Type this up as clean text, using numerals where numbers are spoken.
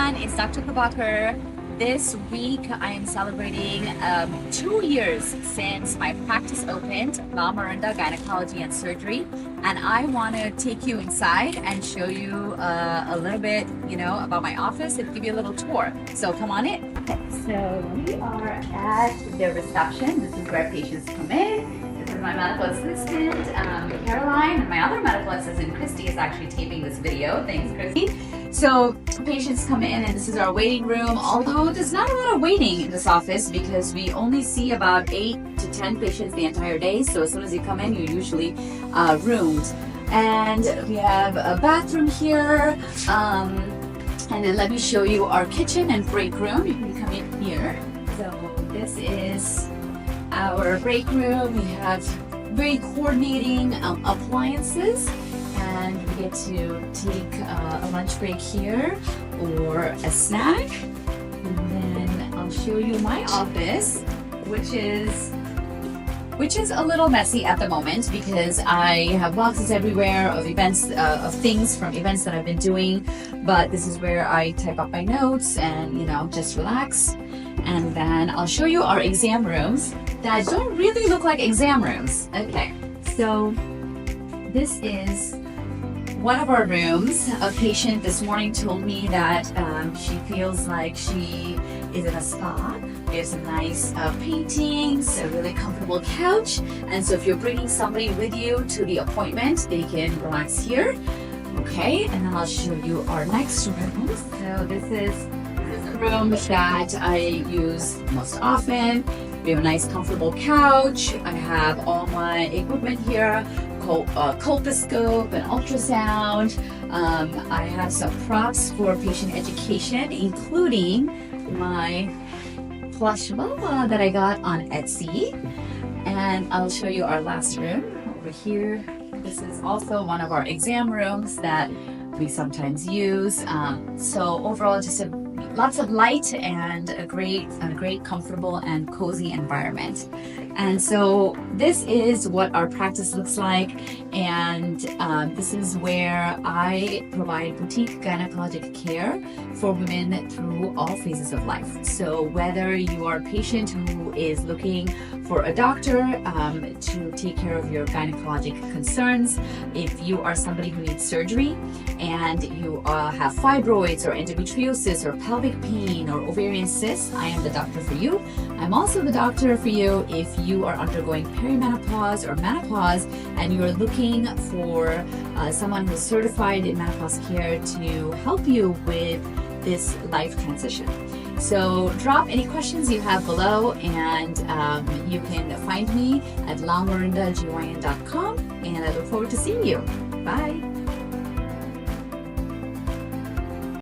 everyone, it's Dr. Prabakar. This week I am celebrating 2 years since my practice opened, Lamorinda Gynecology and Surgery, and I want to take you inside and show you a little bit, about my office and give you a little tour. So come on in. Okay, so we are at the reception. This is where patients come in. This is my medical assistant, Caroline, and my other medical assistant, Christy, is actually taping this video. Thanks, Christy. So patients come in and this is our waiting room, although there's not a lot of waiting in this office because we only see about 8 to 10 patients the entire day. So as soon as you come in, you're usually roomed. And we have a bathroom here. And then let me show you our kitchen and break room. You can come in here. So this is our break room. We have very coordinating appliances. And we get to take a lunch break here or a snack. And then I'll show you my office, which is a little messy at the moment because I have boxes everywhere of events, of things from events that I've been doing. But this is where I type up my notes and, just relax. And then I'll show you our exam rooms that don't really look like exam rooms. Okay, so this is one of our rooms. A patient this morning told me that she feels like she is in a spa. We have some nice paintings, a really comfortable couch. And so if you're bringing somebody with you to the appointment, they can relax here. Okay, and then I'll show you our next room. So this is a room that I use most often. We have a nice comfortable couch. I have all my equipment here. Colposcope and ultrasound. I have some props for patient education, including my plush mama that I got on Etsy. And I'll show you our last room over here. This is also one of our exam rooms that we sometimes use. So overall, just lots of light and a great, comfortable and cozy environment. And so this is what our practice looks like. And this is where I provide boutique gynecologic care for women through all phases of life. So whether you are a patient who is looking for a doctor to take care of your gynecologic concerns, if you are somebody who needs surgery and you have fibroids or endometriosis or pelvic pain or ovarian cysts, I am the doctor for you. I'm also the doctor for you if you are undergoing perimenopause or menopause and you are looking for someone who's certified in menopause care to help you with this life transition. So drop any questions you have below, and you can find me at lamorindagyn.com, and I look forward to seeing you. Bye.